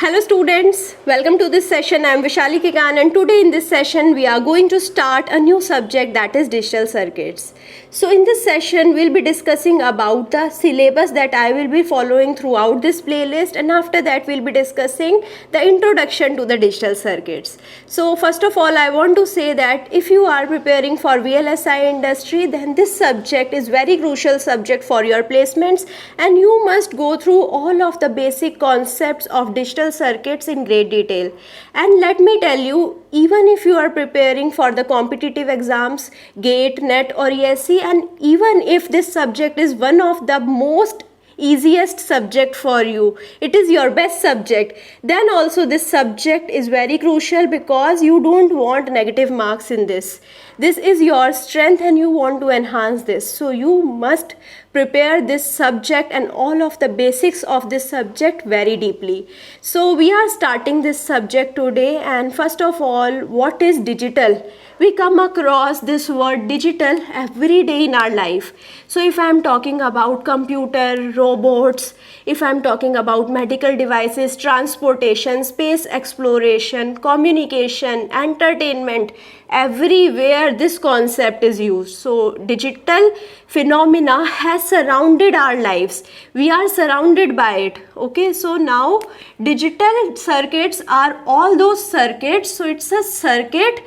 Hello students, welcome to this session. I am Vishali Kikan and today in this session we are going to start a new subject, that is digital circuits. So in this session we'll be discussing about the syllabus that I will be following throughout this playlist, and after that we'll be discussing the introduction to the digital circuits. So first of all, I want to say that if you are preparing for VLSI industry, then this subject is very crucial subject for your placements, and you must go through all of the basic concepts of digital circuits in great detail. And let me tell you, even if you are preparing for the competitive exams, GATE, NET or ESE, and even if this subject is one of the most easiest subject for you, it is your best subject, then also this subject is very crucial because you don't want negative marks in this. This is your strength and you want to enhance this, so you must prepare this subject and all of the basics of this subject very deeply. So we are starting this subject today, and first of all, what is digital? We come across this word digital every day in our life. So if I am talking about computer, robots, if I am talking about medical devices, transportation, space exploration, communication, entertainment, everywhere this concept is used. So digital phenomena has surrounded our lives. We are surrounded by it. Okay, so now digital circuits are all those circuits. So it's a circuit.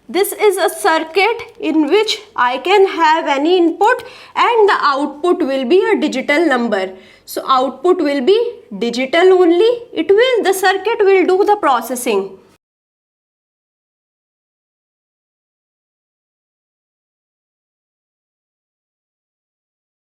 This is a circuit in which I can have any input and the output will be a digital number. So output will be digital only. The circuit will do the processing.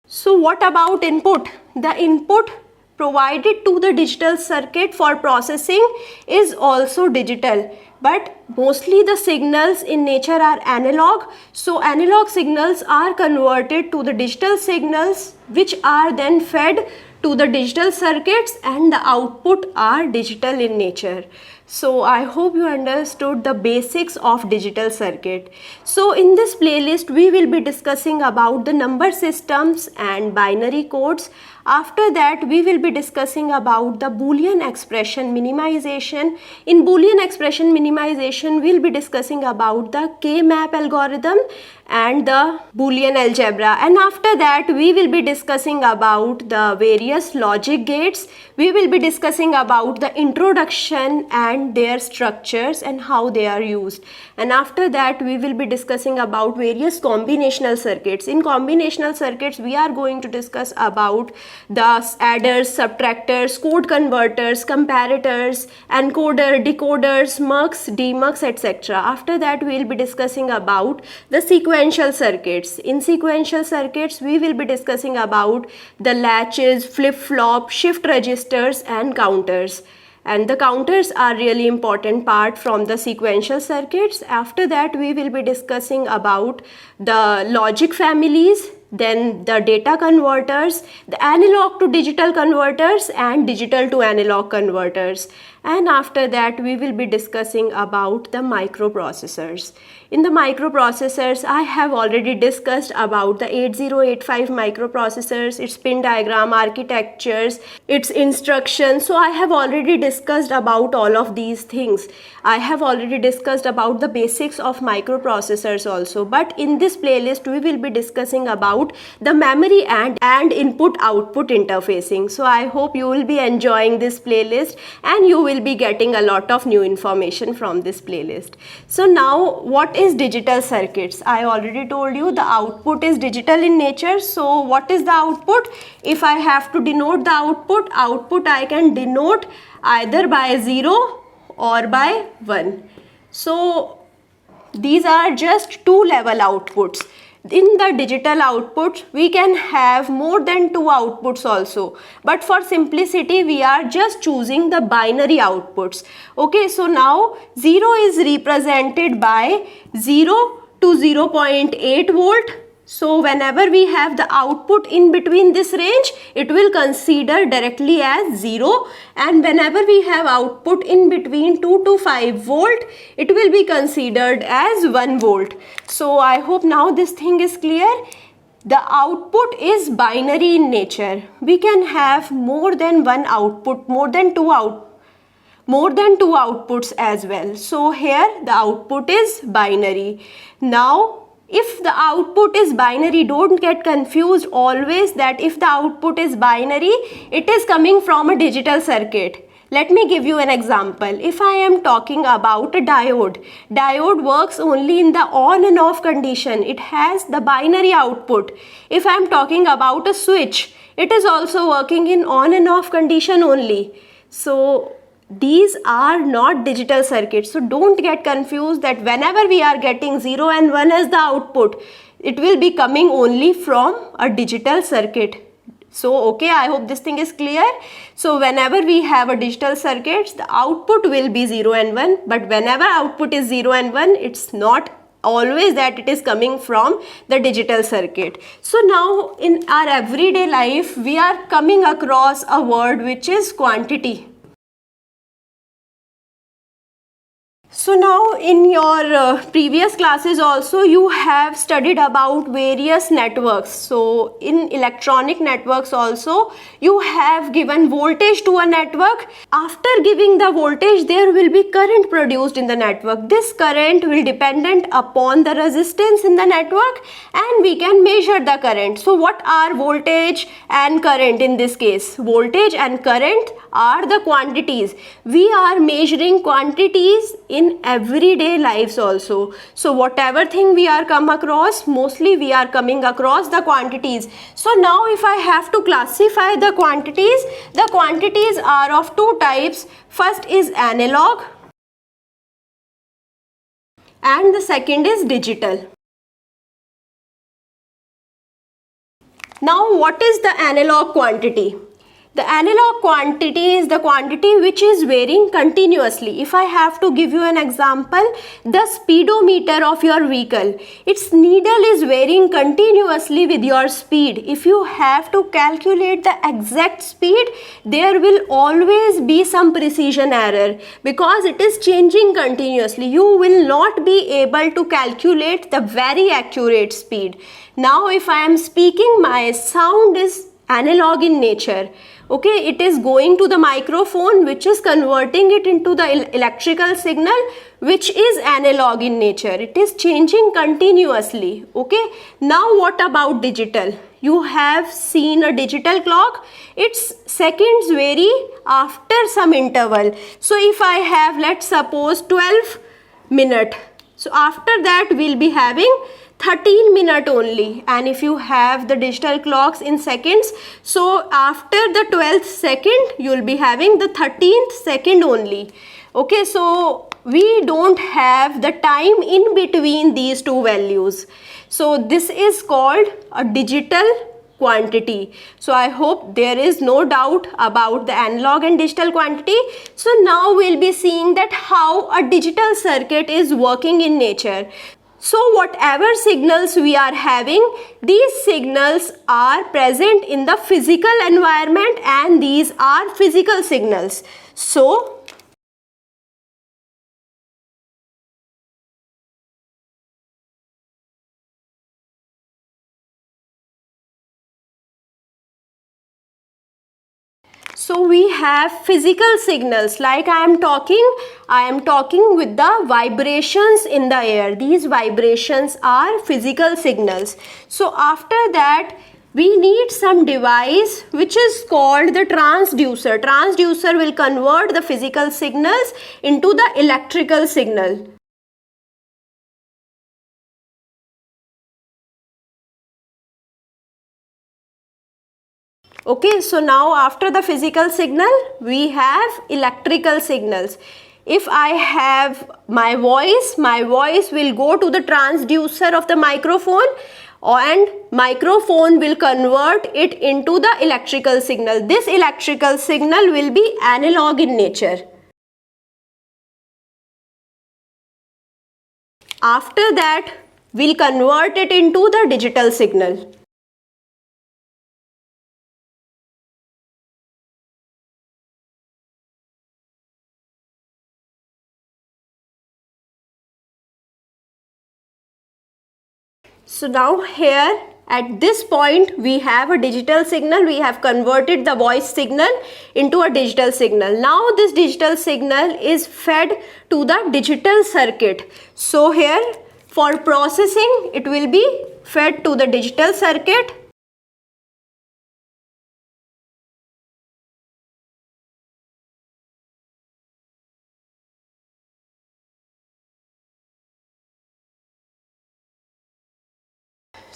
So what about input? The input provided to the digital circuit for processing is also digital, but mostly the signals in nature are analog. So analog signals are converted to the digital signals, which are then fed to the digital circuits, and the output are digital in nature. So I hope you understood the basics of digital circuit. So in this playlist we will be discussing about the number systems and binary codes. After that we will be discussing about the Boolean expression minimization. In Boolean expression minimization we'll be discussing about the K-map algorithm and the Boolean algebra, and after that we will be discussing about the various logic gates. We will be discussing about the introduction and their structures and how they are used, and after that we will be discussing about various combinational circuits. In combinational circuits we are going to discuss about the adders, subtractors, code converters, comparators, encoder, decoders, mux, demux, etc. After that we will be discussing about the sequential circuits. In sequential circuits we will be discussing about the latches, flip-flop, shift registers and counters. And the counters are really important part from the sequential circuits. After that we will be discussing about the logic families, then the data converters, the analog to digital converters and digital to analog converters. And after that we will be discussing about the microprocessors. In the microprocessors I have already discussed about the 8085 microprocessors, its pin diagram, architectures, its instructions. So I have already discussed about all of these things. I have already discussed about the basics of microprocessors also, but in this playlist we will be discussing about the memory and input output interfacing. So I hope you will be enjoying this playlist and you will be getting a lot of new information from this playlist. So now what is digital circuits? I already told you the output is digital in nature. So what is the output? If I have to denote the output I can denote either by 0 or by 1. So these are just two level outputs. In the digital output we can have more than two outputs also, but for simplicity we are just choosing the binary outputs. Okay, so now 0 is represented by 0 to 0.8 volt. So whenever we have the output in between this range, it will consider directly as 0, and whenever we have output in between 2 to 5 volt, it will be considered as 1 volt. So I hope now this thing is clear. The output is binary in nature. We can have more than one output, more than two outputs as well. So here the output is binary. Now if the output is binary, don't get confused always that if the output is binary, it is coming from a digital circuit. Let me give you an example. If I am talking about a diode works only in the on and off condition. It has the binary output. If I am talking about a switch, it is also working in on and off condition only. So these are not digital circuits. So don't get confused that whenever we are getting 0 and 1 as the output, it will be coming only from a digital circuit. So okay, I hope this thing is clear. So whenever we have a digital circuit, the output will be 0 and 1, but whenever output is 0 and 1, it's not always that it is coming from the digital circuit. So now in our everyday life, we are coming across a word which is quantity. So now in your previous classes also you have studied about various networks. So in electronic networks also you have given voltage to a network. After giving the voltage, there will be current produced in the network. This current will dependent upon the resistance in the network and we can measure the current. So what are voltage and current in this case? Voltage and current are the quantities. We are measuring quantities in everyday lives also. So whatever thing we are come across, mostly we are coming across the quantities. So now if I have to classify the quantities are of two types. First is analog and the second is digital. Now what is the analog quantity? The analog quantity is the quantity which is varying continuously. If I have to give you an example, the speedometer of your vehicle, its needle is varying continuously with your speed. If you have to calculate the exact speed, there will always be some precision error because it is changing continuously. You will not be able to calculate the very accurate speed. Now if I am speaking, my sound is analog in nature. Okay, it is going to the microphone which is converting it into the electrical signal which is analog in nature. It is changing continuously. Okay, now what about digital? You have seen a digital clock. Its seconds vary after some interval. So if I have, let's suppose 12 minutes. So after that we'll be having 13 minutes only, and if you have the digital clocks in seconds, so after the 12th second you will be having the 13th second only. Okay, so we don't have the time in between these two values. So this is called a digital quantity. So I hope there is no doubt about the analog and digital quantity. So now we'll be seeing that how a digital circuit is working in nature. So whatever signals we are having, these signals are present in the physical environment and these are physical signals. So we have physical signals, like I am talking with the vibrations in the air. These vibrations are physical signals. So after that we need some device which is called the transducer. Transducer will convert the physical signals into the electrical signal. Okay, so now after the physical signal, we have electrical signals. If I have my voice will go to the transducer of the microphone and microphone will convert it into the electrical signal. This electrical signal will be analog in nature. After that, we'll convert it into the digital signal. So now here At this point, we have a digital signal. We have converted the voice signal into a digital signal. Now this digital signal is fed to the digital circuit. So here for processing, it will be fed to the digital circuit.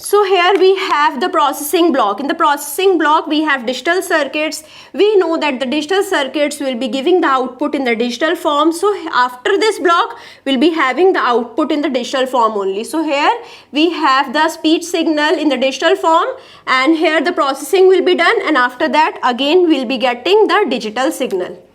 So here we have the processing block. In the processing block, we have digital circuits. We know that the digital circuits will be giving the output in the digital form. So after this block, we'll be having the output in the digital form only. So here we have the speech signal in the digital form, and here the processing will be done, and after that again we'll be getting the digital signal.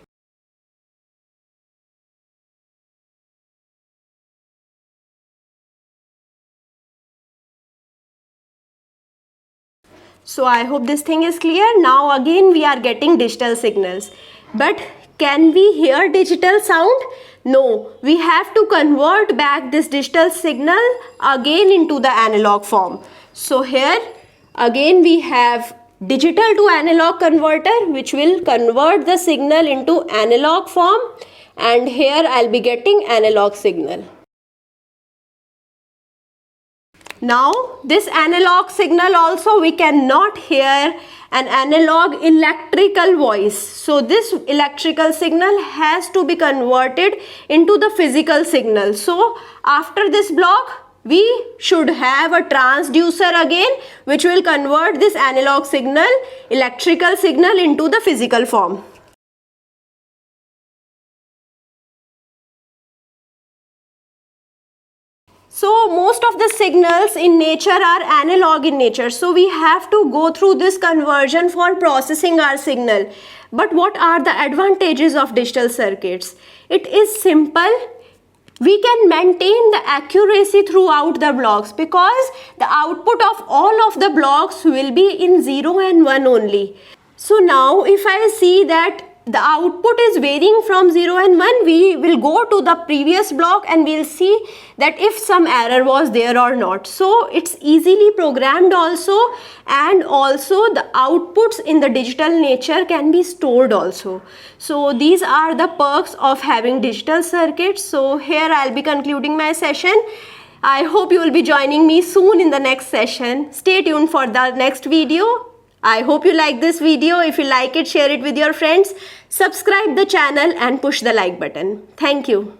So I hope this thing is clear. Now again we are getting digital signals. But can we hear digital sound? No. We have to convert back this digital signal again into the analog form. So here again we have digital to analog converter, which will convert the signal into analog form, and here I'll be getting analog signal. Now this analog signal also, we cannot hear an analog electrical voice. So this electrical signal has to be converted into the physical signal. So after this block, we should have a transducer again, which will convert this analog signal, electrical signal, into the physical form. So most of the signals in nature are analog in nature. So we have to go through this conversion for processing our signal. But what are the advantages of digital circuits? It is simple. We can maintain the accuracy throughout the blocks because the output of all of the blocks will be in 0 and 1 only. So now if I see that the output is varying from 0 and 1, we will go to the previous block and we'll see that if some error was there or not. So it's easily programmed also, and also the outputs in the digital nature can be stored also. So these are the perks of having digital circuits. So here I'll be concluding my session. I hope you will be joining me soon in the next session. Stay tuned for the next video. I hope you like this video. If you like it, share it with your friends. Subscribe the channel and push the like button. Thank you.